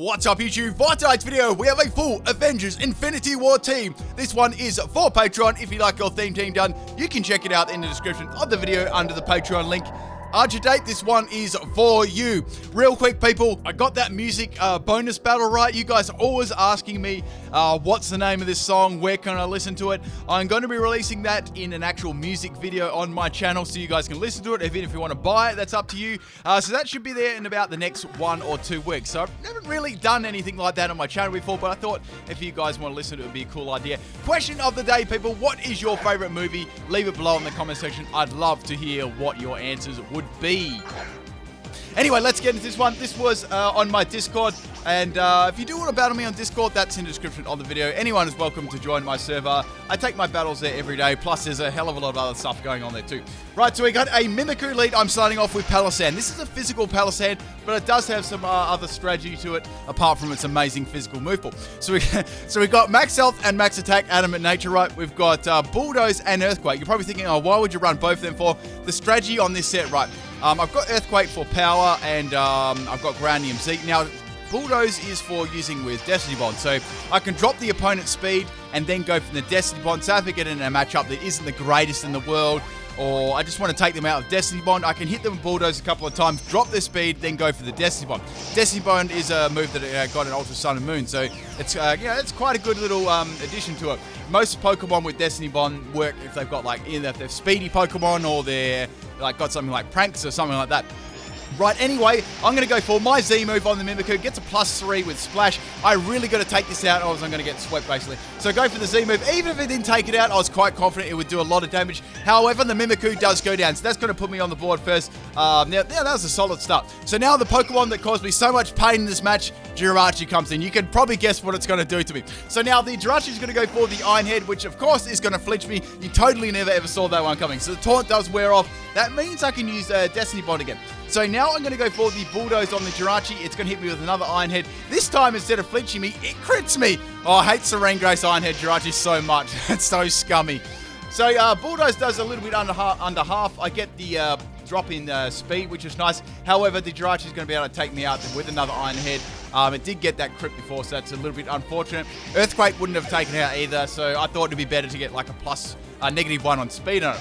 What's up YouTube? For tonight's video, we have a full Avengers Infinity War team. This one is for Patreon. If you like your theme team done, you can check it out in the description of the video under the Patreon link. Archidate, this one is for you. Real quick, people, I got that music bonus battle right. You guys are always asking me, what's the name of this song? Where can I listen to it? I'm going to be releasing that in an actual music video on my channel so you guys can listen to it. Even if you want to buy it, that's up to you. So that should be there in about the next 1 or 2 weeks. So I've never really done anything like that on my channel before, but I thought if you guys want to listen to it, it would be a cool idea. Question of the day, people, what is your favorite movie? Leave it below in the comment section. I'd love to hear what your answers would be. Anyway, let's get into this one. This was on my Discord, and if you do want to battle me on Discord, that's in the description of the video. Anyone is welcome to join my server. I take my battles there every day, plus there's a hell of a lot of other stuff going on there too. Right, so we got a Mimikyu lead. I'm starting off with Palisand. This is a physical Palisand, but it does have some other strategy to it, apart from its amazing physical move pool. So we got max health and max attack, adamant nature, right? We've got bulldoze and earthquake. You're probably thinking, oh, why would you run both of them for? The strategy on this set, right? I've got Earthquake for power, and I've got Ground EMZ. Now, Bulldoze is for using with Destiny Bond, so I can drop the opponent's speed and then go from the Destiny Bond. So if I get in a matchup that isn't the greatest in the world, or I just want to take them out of Destiny Bond, I can hit them with Bulldoze a couple of times, drop their speed, then go for the Destiny Bond. Destiny Bond is a move that got in Ultra Sun and Moon, so it's it's quite a good little addition to it. Most Pokemon with Destiny Bond work if they've got either if they're speedy Pokemon or they're got something like Pranks or something like that. Right, anyway, I'm going to go for my Z move on the Mimikyu. Gets a +3 with Splash. I really got to take this out, or else I'm going to get swept, basically. So go for the Z move. Even if it didn't take it out, I was quite confident it would do a lot of damage. However, the Mimikyu does go down, so that's going to put me on the board first. Now, that was a solid start. So now the Pokemon that caused me so much pain in this match, Jirachi, comes in. You can probably guess what it's going to do to me. So now the Jirachi is going to go for the Iron Head, which of course is going to flinch me. You totally never ever saw that one coming. So the taunt does wear off. That means I can use Destiny Bond again. So now I'm going to go for the Bulldoze on the Jirachi. It's going to hit me with another Iron Head. This time, instead of flinching me, it crits me. Oh, I hate Serene Grace Iron Head Jirachi so much. It's so scummy. So Bulldoze does a little bit under half. I get the drop in speed, which is nice. However, the Jirachi is going to be able to take me out with another Iron Head. It did get that crit before, so that's a little bit unfortunate. Earthquake wouldn't have taken it out either, so I thought it'd be better to get like a -1 on speed on it.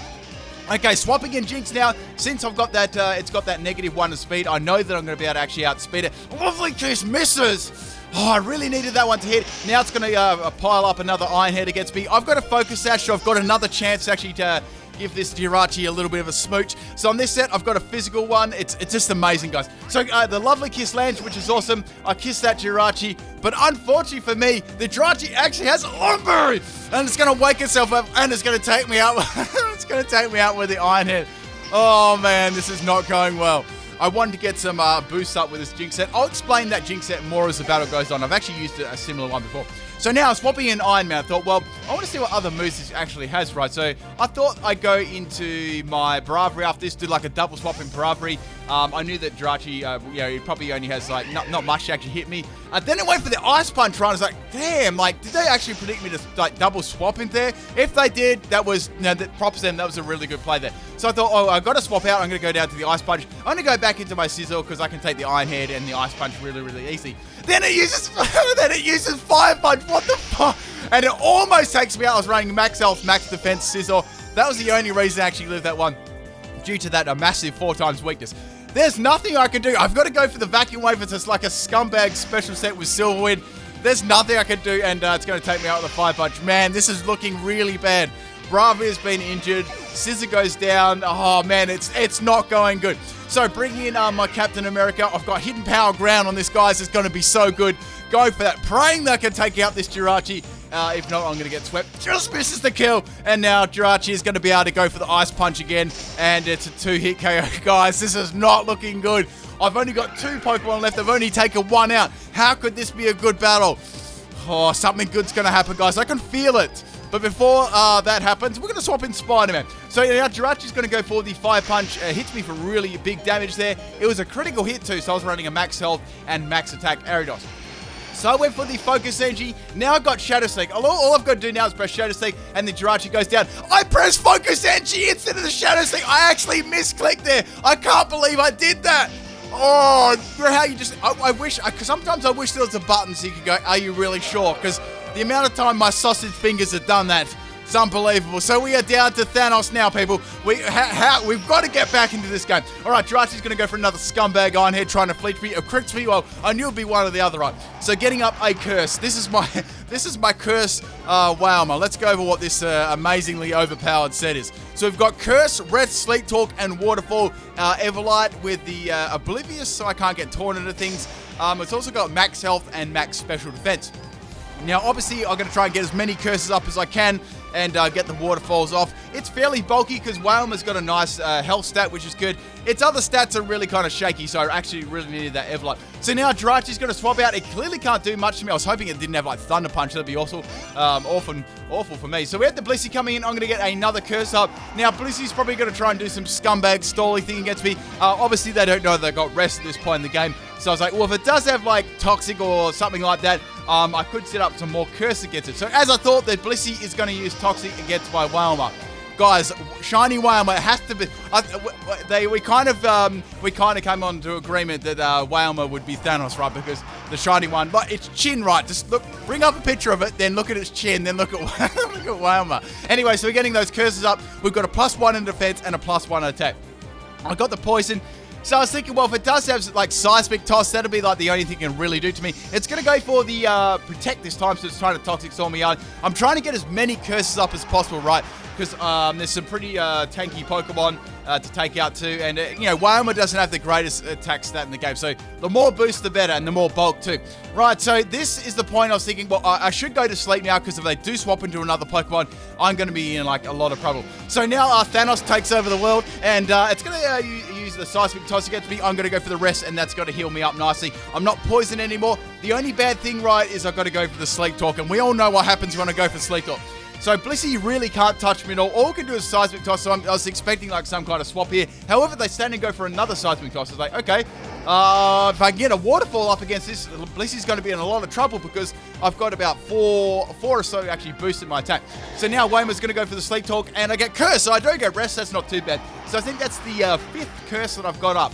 Okay, swapping in Jinx now. Since I've got that, it's got that -1 of speed, I know that I'm going to be able to actually outspeed it. Lovely Kiss misses! Oh, I really needed that one to hit. Now it's going to pile up another Iron Head against me. I've got a Focus Sash, so I've got another chance actually to give this Jirachi a little bit of a smooch. So on this set, I've got a physical one. It's just amazing, guys. So the Lovely Kiss lands, which is awesome. I kiss that Jirachi, but unfortunately for me, the Jirachi actually has Lumberry, and it's going to wake itself up, and it's going to take me out. It's going to take me out with the Iron Head. Oh man, this is not going well. I wanted to get some boosts up with this Jinx set. I'll explain that Jinx set more as the battle goes on. I've actually used a similar one before. So now, swapping in Iron Man, I thought, well, I want to see what other moves this actually has, right? So I thought I'd go into my Bravery after this, do like a double swap in Bravery. I knew that Jirachi, he probably only has not much to actually hit me. Then it went for the Ice Punch, right? I was like, damn, did they actually predict me to double swap in there? If they did, that was, props them, that was a really good play there. So I thought, oh, I've got to swap out. I'm going to go down to the Ice Punch. I'm going to go back into my Sizzle because I can take the Iron Head and the Ice Punch really, really easy. Then it uses Fire Punch. What the fuck? And it almost takes me out. I was running max health, max defense, Sizzle. That was the only reason I actually lived that one, due to that massive 4x weakness. There's nothing I can do. I've got to go for the Vacuum Wave. It's just like a scumbag special set with Silverwind. There's nothing I can do, and it's going to take me out with a Fire Punch. Man, this is looking really bad. Bravi has been injured. Scissor goes down. Oh, man, it's not going good. So bringing in my Captain America. I've got Hidden Power Ground on this, guys. It's going to be so good. Go for that. Praying that I can take out this Jirachi. If not, I'm going to get swept. Just misses the kill. And now Jirachi is going to be able to go for the Ice Punch again. And it's a 2-hit KO. Guys, this is not looking good. I've only got 2 Pokemon left. I've only taken 1 out. How could this be a good battle? Oh, something good's going to happen, guys. I can feel it. But before that happens, we're going to swap in Spider-Man. So now Jirachi's going to go for the Fire Punch. Hits me for really big damage there. It was a critical hit too, so I was running a max health and max attack Ariados. So I went for the Focus Energy. Now I've got Shadow Sneak. All I've got to do now is press Shadow Sneak, and the Jirachi goes down. I press Focus Energy instead of the Shadow Sneak. I actually misclicked there. I can't believe I did that. Oh, you know how you just, I wish, because sometimes I wish there was a button so you could go, are you really sure? Because the amount of time my sausage fingers have done that, it's unbelievable. So we are down to Thanos now, people. We've got to get back into this game. All right, Jirachi's going to go for another scumbag on here trying to fleet me, or crits me. Well, I knew it'd be one or the other, right? So getting up a curse. This is my curse, Wowma. Let's go over what this amazingly overpowered set is. So we've got Curse, Rest, Sleep Talk, and Waterfall. Everlight with the Oblivious, so I can't get torn into things. It's also got Max Health and Max Special Defense. Now, obviously, I'm going to try and get as many curses up as I can and get the waterfalls off. It's fairly bulky because Wowma's got a nice health stat, which is good. Its other stats are really kind of shaky, so I actually really needed that Everlight. So now Jirachi's going to swap out. It clearly can't do much to me. I was hoping it didn't have like Thunder Punch. That'd be awful. Awful for me. So we had the Blissey coming in. I'm going to get another curse up. Now, Blissey's probably going to try and do some scumbag stally thing against me. Obviously, they don't know they've got rest at this point in the game. So I was like, well, if it does have like Toxic or something like that, I could set up some more curse against it. So as I thought, that Blissey is going to use Toxic against my Wowma. Guys, shiny Wowma, it has to be. We kind of came on to agreement that Wowma would be Thanos, right? Because the shiny one, but its chin, right? Just look, bring up a picture of it, then look at its chin, then look at look at Wowma. Anyway, so we're getting those curses up. We've got a +1 in defense and a +1 in attack. I got the poison. So I was thinking, well, if it does have like Seismic Toss, that'll be like the only thing it can really do to me. It's going to go for the Protect this time, so it's trying to Toxic Storm me out. I'm trying to get as many curses up as possible, right? Because there's some pretty tanky Pokemon to take out too. And, you know, Wowma doesn't have the greatest attack stat in the game. So the more boost, the better, and the more bulk too. Right, so this is the point I was thinking, well, I should go to sleep now, because if they do swap into another Pokemon, I'm going to be in like a lot of trouble. So now Thanos takes over the world, and it's going to use the Seismic Toss against me. I'm going to go for the rest, and that's going to heal me up nicely. I'm not poisoned anymore. The only bad thing, right, is I've got to go for the Sleep Talk, and we all know what happens when I go for Sleep Talk. So Blissey really can't touch me at all. All we can do is Seismic Toss, so I was expecting like some kind of swap here. However, they stand and go for another Seismic Toss. It's like, okay, if I can get a Waterfall up against this, Blissey's going to be in a lot of trouble, because I've got about four or so actually boosted my attack. So now Wayma's going to go for the Sleep Talk, and I get Curse, so I don't get Rest. That's not too bad. So I think that's the 5th Curse that I've got up.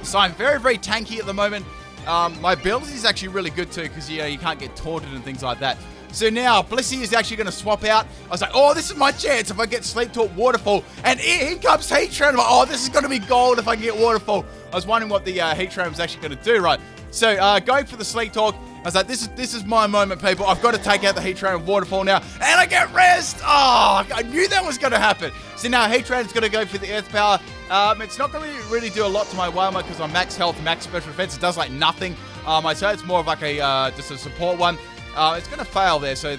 So I'm very, very tanky at the moment. My ability is actually really good too, because you can't get taunted and things like that. So now, Blissey is actually going to swap out. I was like, oh, this is my chance if I get Sleep Talk Waterfall. And here comes Heatran. I'm like, oh, this is going to be gold if I can get Waterfall. I was wondering what the Heatran was actually going to do, right? So, going for the Sleep Talk, I was like, this is my moment, people. I've got to take out the Heatran and Waterfall now. And I get Rest! Oh, I knew that was going to happen. So now Heatran's going to go for the Earth Power. It's not going to really do a lot to my Wowma, because I'm max health, max special defense. It does like nothing. I'd say it's more of like a just a support one. It's going to fail there, so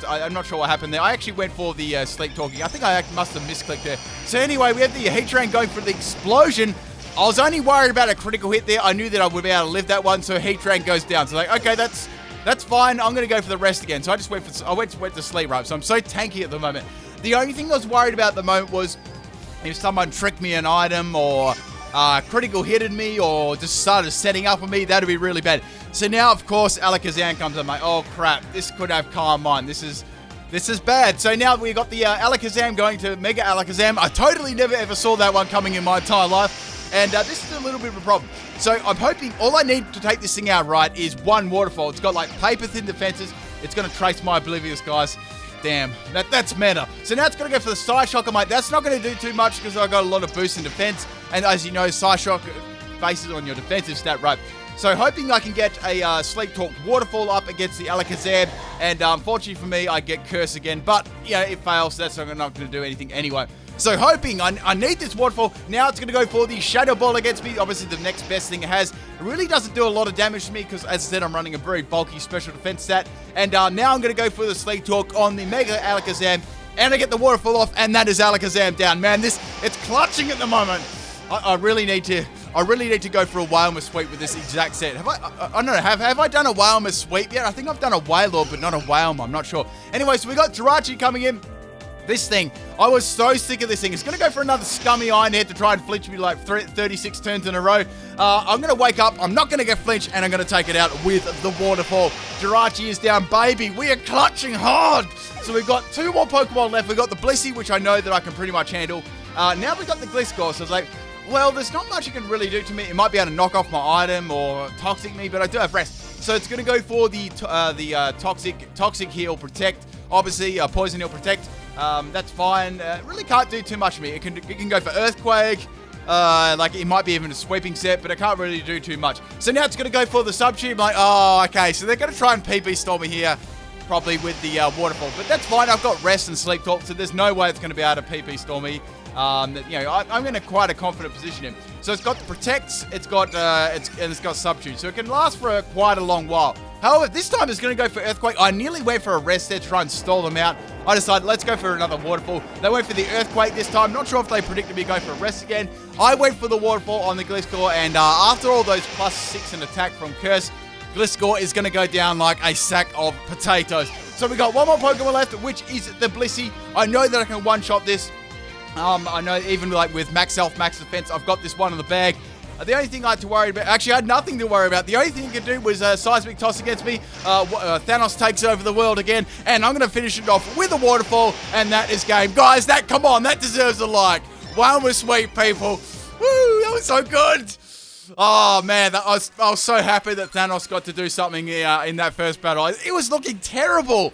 I'm not sure what happened there. I actually went for the Sleep Talking. I think I must have misclicked there. So anyway, we have the Heatran going for the Explosion. I was only worried about a critical hit there. I knew that I would be able to live that one, so Heatran goes down. So like, okay, that's fine. I'm going to go for the rest again. So I just went to sleep, right? So I'm so tanky at the moment. The only thing I was worried about at the moment was if someone tricked me an item, or critical hitted me, or just started setting up on me, that'd be really bad. So now, of course, Alakazam comes. I'm like, oh crap, this could have Calm Mind. This is bad. So now we got the Alakazam going to Mega Alakazam. I totally never ever saw that one coming in my entire life. And this is a little bit of a problem. So I'm hoping all I need to take this thing out right is one Waterfall. It's got like paper thin defenses. It's going to trace my Oblivious, guys. Damn, that's meta. So now it's going to go for the Psyshock. I'm like, that's not going to do too much, because I've got a lot of boost in defense. And as you know, Psyshock bases on your defensive stat, right? So hoping I can get a Sleep Talk Waterfall up against the Alakazam. And unfortunately for me, I get Curse again. But, it fails, so that's not going to do anything anyway. So hoping, I need this Waterfall. Now it's going to go for the Shadow Ball against me. Obviously the next best thing it has. It really doesn't do a lot of damage to me, because as I said, I'm running a very bulky special defense stat. And now I'm going to go for the Sleep Talk on the Mega Alakazam. And I get the Waterfall off, and that is Alakazam down. Man, it's clutching at the moment. I really need to go for a Whalmer sweep with this exact set. I don't know, have I done a Whalmer sweep yet? I think I've done a Wailord, but not a Whalmer. I'm not sure. Anyway, so we got Jirachi coming in. This thing, I was so sick of this thing. It's going to go for another scummy Iron Head to try and flinch me like 36 turns in a row. I'm going to wake up. I'm not going to get flinched, and I'm going to take it out with the Waterfall. Jirachi is down, baby. We are clutching hard. So we've got 2 more Pokemon left. We've got the Blissey, which I know that I can pretty much handle. Now we've got the Gliscor. So it's like, Well, there's not much it can really do to me. It might be able to knock off my item or toxic me, but I do have rest. So it's going to go for the toxic heal protect. Obviously, poison heal protect. That's fine. Really can't do too much to me. It can go for earthquake. Like it might be even a sweeping set, but it can't really do too much. So now it's going to go for the sub-tube. Like, oh, okay. So they're going to try and PP storm me here, probably with the waterfall. But that's fine. I've got rest and sleep talk, so there's no way it's going to be able to PP storm me. I'm in quite a confident position here. So it's got the protects, it's got sub-tube, so it can last for quite a long while. However, this time it's going to go for earthquake. I nearly went for a rest there to try and stall them out. I decided let's go for another waterfall. They went for the earthquake this time. Not sure if they predicted me going for a rest again. I went for the waterfall on the Gliscor, and after all those +6 in attack from Curse, Gliscor is going to go down like a sack of potatoes. So we got one more Pokemon left, which is the Blissey. I know that I can one-shot this. I know even like with max health, max defense, I've got this one in the bag. The only thing I had to worry about, actually I had nothing to worry about. The only thing he could do was seismic toss against me. Thanos takes over the world again, and I'm going to finish it off with a waterfall, and that is game. Guys, come on, that deserves a like. One was sweet, people. Woo, that was so good. Oh man, I was so happy that Thanos got to do something in that first battle. It was looking terrible.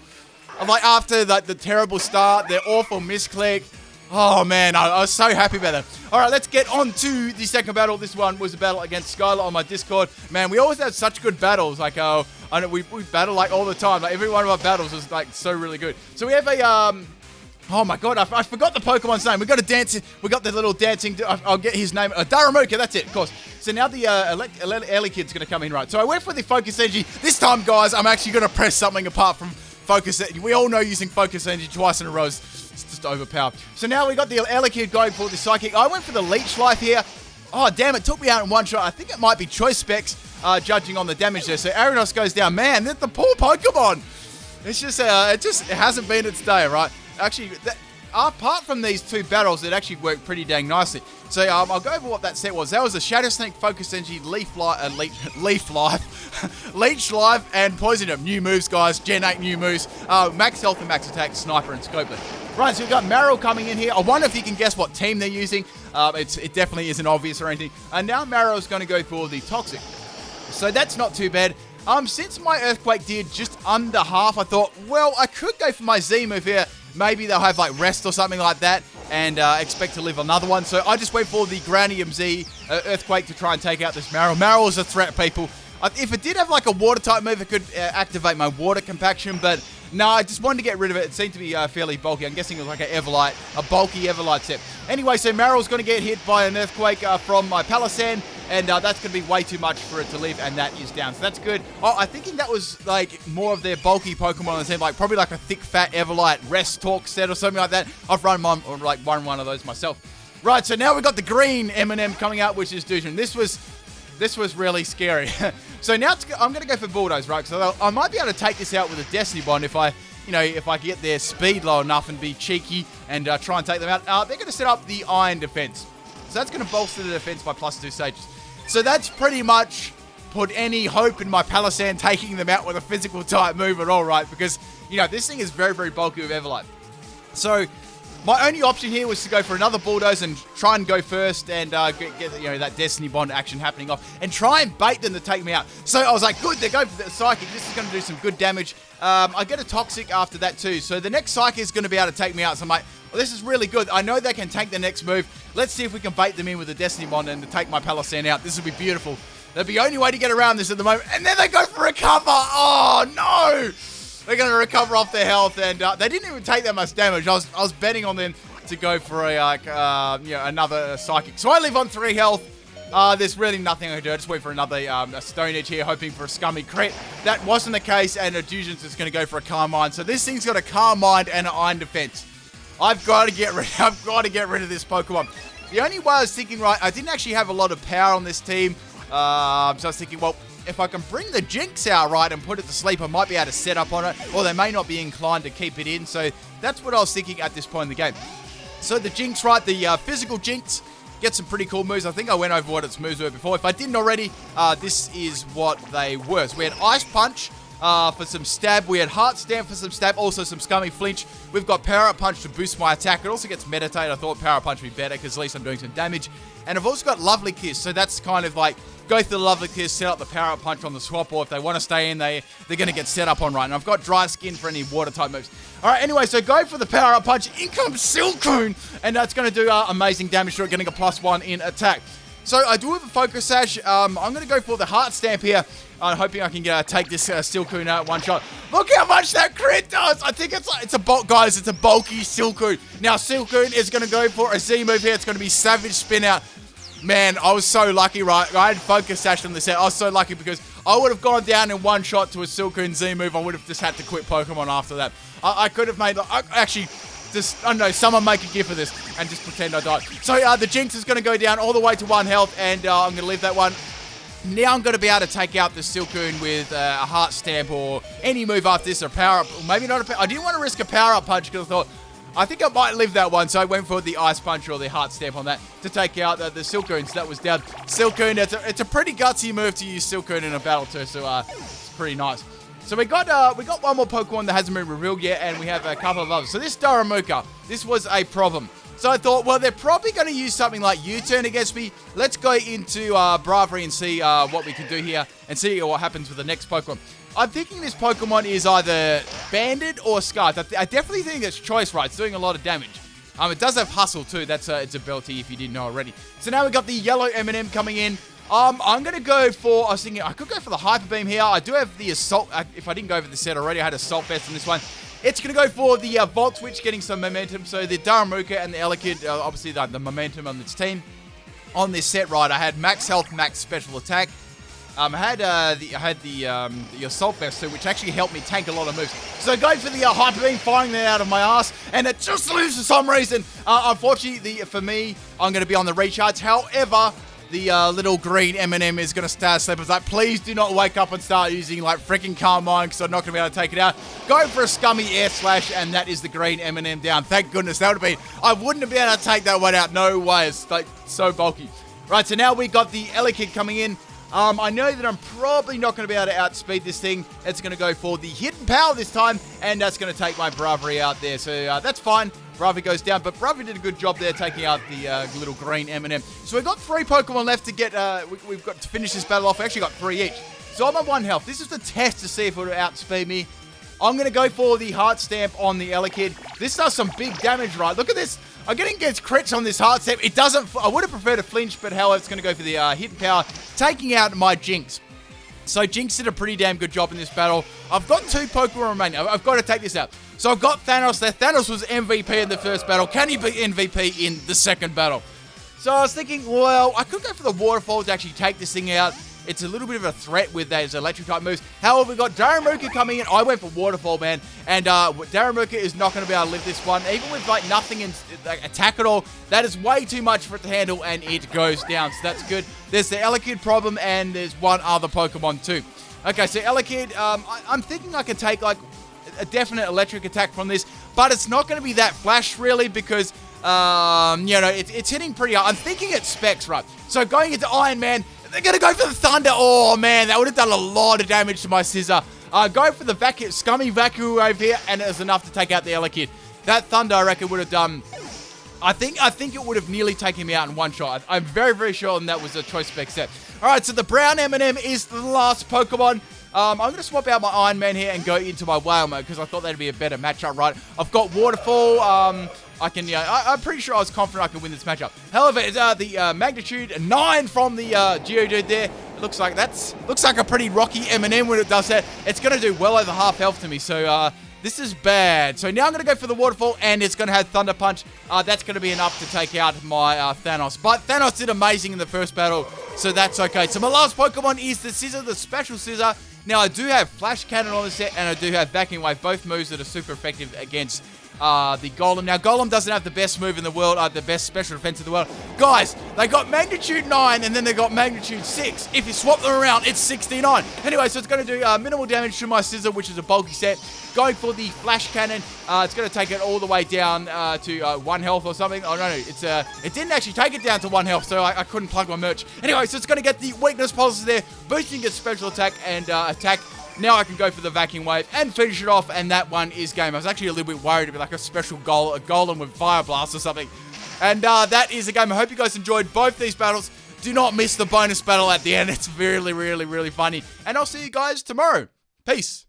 Like after the terrible start, the awful misclick. Oh man, I was so happy about that. Alright, let's get on to the second battle. This one was a battle against Skylar on my Discord. Man, we always have such good battles. Like, I know we battle like all the time. Like every one of our battles is like so really good. So we have a oh my god, I forgot the Pokemon's name. We got the little dancing. I'll get his name. Darumaka, that's it, of course. So now the Ellicott's going to come in, right? So I went for the Focus Energy. This time, guys, I'm actually going to press something apart from Focus Energy. We all know using Focus Energy twice in a row is just overpowered. So now we got the Ellicott going for the Psychic. I went for the Leech Life here. Oh, damn, it took me out in one shot. I think it might be Choice Specs, judging on the damage there. So Arianos goes down. Man, the poor Pokemon. It's just, it hasn't been its day, right? Actually, apart from these two battles, it actually worked pretty dang nicely. So I'll go over what that set was. That was a Shadow Snake, Focus Energy, Leech Life, Leech Life, and Poison Up. New moves, guys. Gen 8 new moves. Max Health and Max Attack, Sniper and Scopelet. Right, so we've got Marill coming in here. I wonder if you can guess what team they're using. It definitely isn't obvious or anything. And now Marill's going to go for the Toxic. So that's not too bad. Since my Earthquake did just under half, I thought, well, I could go for my Z move here. Maybe they'll have like rest or something like that and expect to live another one. So I just went for the Granium Z Earthquake to try and take out this Marill. Marill is a threat, people. If it did have like a water type move, it could activate my water compaction, but no, I just wanted to get rid of it. It seemed to be fairly bulky. I'm guessing it was like a bulky Everlight set. Anyway, so Marill's going to get hit by an Earthquake from my Palossand, and that's going to be way too much for it to live, and that is down. So that's good. Oh, I'm thinking that was like more of their bulky Pokemon on the team, like probably like a thick, fat Everlight Rest Talk set or something like that. I've run one of those myself. Right, so now we've got the green M&M coming out, which is Douchen. This was really scary. So now I'm going to go for Bulldoze, right? So I might be able to take this out with a Destiny Bond if I get their speed low enough and be cheeky and try and take them out. They're going to set up the Iron Defense. So that's going to bolster the defense by +2 stages. So that's pretty much put any hope in my Palossand taking them out with a physical type move at all, right? Because, this thing is very, very bulky with Everlight. So my only option here was to go for another Bulldoze and try and go first and get that Destiny Bond action happening off and try and bait them to take me out. So I was like, good, they're going for the Psychic. This is going to do some good damage. I get a Toxic after that too. So the next Psychic is going to be able to take me out. So I'm like, well, this is really good. I know they can take the next move. Let's see if we can bait them in with the Destiny Bond and to take my Palossand out. This will be beautiful. That'd be the only way to get around this at the moment. And then they go for recover. Oh, no. They're going to recover off their health, and they didn't even take that much damage. I was betting on them to go for another Psychic. So I live on 3 health. There's really nothing I can do. I just wait for another a Stone Edge here, hoping for a scummy crit. That wasn't the case, and Adjusions is going to go for a Calm Mind. So this thing's got a Calm Mind and an Iron Defense. I've got to get rid of this Pokemon. The only way I was thinking, right, I didn't actually have a lot of power on this team. So I was thinking, well, if I can bring the Jinx out right and put it to sleep, I might be able to set up on it, or they may not be inclined to keep it in. So that's what I was thinking at this point in the game. So the Jinx, right, the physical Jinx gets some pretty cool moves. I think I went over what its moves were before. If I didn't already, this is what they were. So we had Ice Punch, for some stab. We had Heart Stamp for some stab, also some Scummy Flinch. We've got Power Up Punch to boost my attack. It also gets Meditate. I thought Power Up Punch would be better because at least I'm doing some damage. And I've also got Lovely Kiss, so that's kind of like, go through the Lovely Kiss, set up the Power Up Punch on the swap, or if they want to stay in, they're going to get set up on right. And I've got Dry Skin for any water type moves. Alright, anyway, so go for the Power Up Punch. In comes Silcoon, and that's going to do amazing damage to it, getting a +1 in attack. So I do have a Focus Sash. I'm going to go for the Heart Stamp here. I'm hoping I can take this Silcoon out one shot. Look how much that crit does. I think it's a bulk, guys. It's a bulky Silcoon. Now Silcoon is going to go for a Z move here. It's going to be Savage Spin Out. Man, I was so lucky, right? I had Focus Sash on the set. I was so lucky because I would have gone down in one shot to a Silcoon Z move. I would have just had to quit Pokemon after that. I could have made, actually, just, I don't know, someone make a gif of this and just pretend I died. So the Jinx is going to go down all the way to 1 health, and I'm going to leave that one. Now I'm going to be able to take out the Silcoon with a Heart Stamp or any move after this, or Power Up. Or maybe not a Power. I didn't want to risk a Power Up Punch because I thought, I think I might leave that one, so I went for the Ice Punch or the Heart Stamp on that to take out the Silcoon. So that was down. Silcoon, it's a pretty gutsy move to use Silcoon in a battle too, so it's pretty nice. So we got one more Pokemon that hasn't been revealed yet, and we have a couple of others. So this Darumaka, this was a problem. So I thought, well, they're probably going to use something like U-Turn against me. Let's go into Bravery and see what we can do here and see what happens with the next Pokemon. I'm thinking this Pokemon is either Banded or Scarfed. I definitely think it's Choice Right. It's doing a lot of damage. It does have Hustle too. It's a Belty if you didn't know already. So now we've got the yellow M&M coming in. I'm going to go for, I was thinking I could go for the Hyper Beam here. I do have the Assault, if I didn't go over the set already, I had Assault Vest on this one. It's going to go for the Volt Switch, getting some momentum. So the Darumaka and the Ellicott, obviously the momentum on this team. On this set, right, I had Max Health, Max Special Attack. I had the Assault Vest too, which actually helped me tank a lot of moves. So go for the Hyper Beam, firing that out of my ass, and it just loses for some reason. Unfortunately, for me, I'm going to be on the recharge. However, the little green M&M is going to start sleeping. It's like, please do not wake up and start using like freaking Calm Mind because I'm not going to be able to take it out. Go for a Scummy Air Slash, and that is the green M&M down. Thank goodness. That would have been, I wouldn't have been able to take that one out. No way. It's like so bulky. Right, so now we got the Ellicott coming in. I know that I'm probably not going to be able to outspeed this thing. It's going to go for the Hidden Power this time, and that's going to take my Bravery out there. So that's fine. Bravery goes down, but Bravery did a good job there taking out the little green M&M. So we've got 3 Pokemon left to get, we've got to finish this battle off. We actually got 3 each. So I'm on 1 health. This is the test to see if it will outspeed me. I'm going to go for the Heart Stamp on the Ellicott. This does some big damage, right? Look at this. I'm getting against crits on this Heart Stamp. It doesn't, I would have preferred a flinch, but however, it's going to go for the Hidden Power, taking out my Jinx. So Jinx did a pretty damn good job in this battle. I've got 2 Pokemon remaining. I've got to take this out. So I've got Thanos there. Thanos was MVP in the first battle. Can he be MVP in the second battle? So I was thinking, well, I could go for the Waterfall to actually take this thing out. It's a little bit of a threat with those electric type moves. However, we've got Darumaka coming in. I went for Waterfall, man. And Darumaka is not going to be able to live this one. Even with like nothing in like, attack at all, that is way too much for it to handle, and it goes down. So that's good. There's the Ellicott problem, and there's one other Pokemon too. Okay, so Ellicott, I'm thinking I can take like a definite electric attack from this, but it's not going to be that flash really because, you know, it's hitting pretty hard. I'm thinking it's Specs, right? So going into Iron Man, they're going to go for the Thunder. Oh, man, that would have done a lot of damage to my Scissor. Go for the Scummy Vacuum Wave here, and it was enough to take out the Ellicott. That Thunder, I reckon, would have done... I think it would have nearly taken me out in one shot. I'm very, very sure that was a Choice Spec set. All right, so the brown M&M is the last Pokemon. I'm going to swap out my Iron Man here and go into my Whale mode because I thought that'd be a better matchup, right? I've got Waterfall. I'm pretty sure I was confident I could win this matchup. However, it's the Magnitude 9 from the Geodude there. It looks like a pretty rocky M&M when it does that. It's going to do well over half health to me, so this is bad. So now I'm going to go for the Waterfall, and it's going to have Thunder Punch. That's going to be enough to take out my Thanos. But Thanos did amazing in the first battle, so that's okay. So my last Pokemon is the Scissor, the Special Scissor. Now, I do have Flash Cannon on the set, and I do have Vacuum Wave, both moves that are super effective against the Golem. Now, Golem doesn't have the best move in the world, the best special defense in the world. Guys, they got Magnitude 9, and then they got Magnitude 6. If you swap them around, it's 69. Anyway, so it's going to do minimal damage to my Scissor, which is a bulky set. Going for the Flash Cannon, it's going to take it all the way down to 1 health or something. Oh, no, it didn't actually take it down to 1 health, so I couldn't plug my merch. Anyway, so it's going to get the Weakness Pulses there, boosting its special attack and attack. Now I can go for the vacuum wave and finish it off, and that one is game. I was actually a little bit worried to be like a special goal, a golem with fire blast or something. And that is a game. I hope you guys enjoyed both these battles. Do not miss the bonus battle at the end. It's really, really, really funny. And I'll see you guys tomorrow. Peace.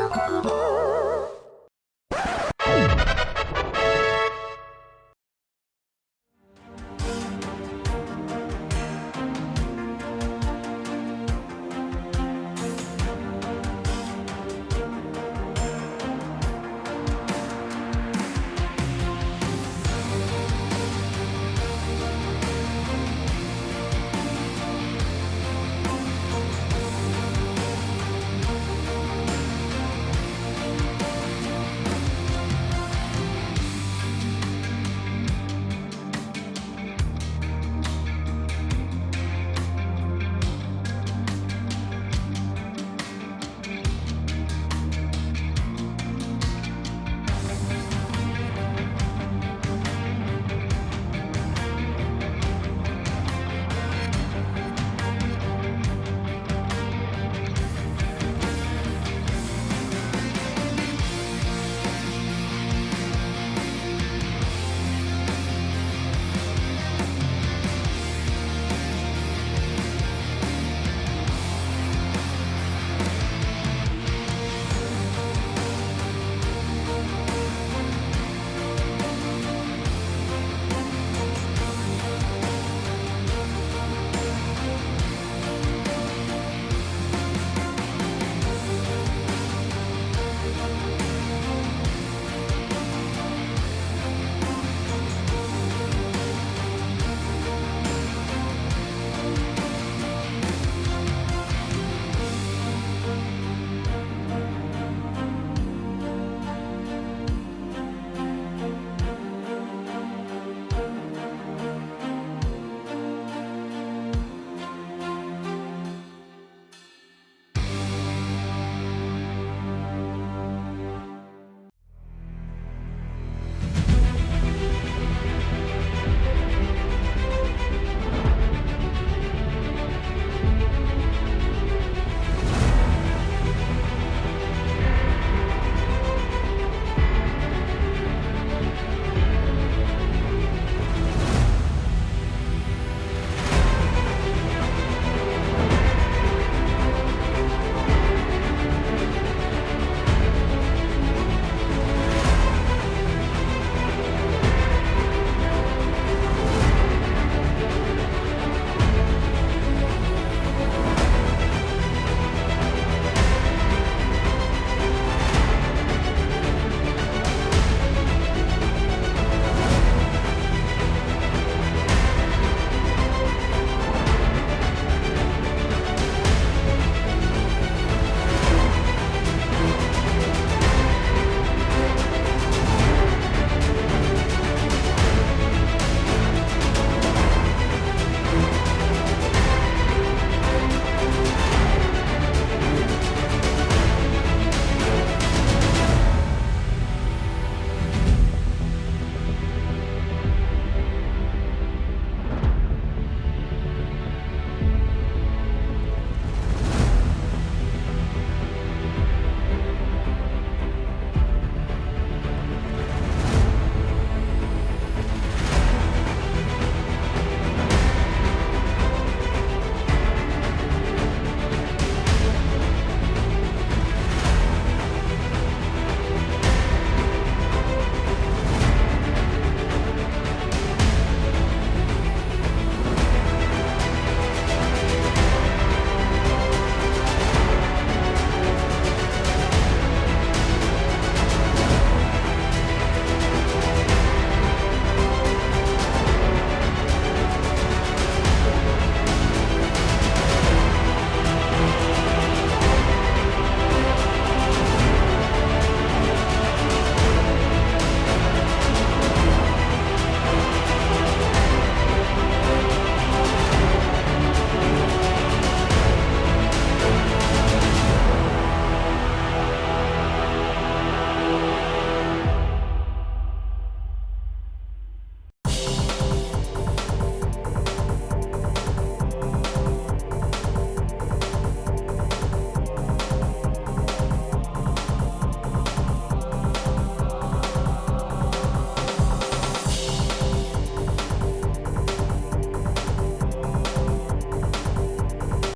Thank you.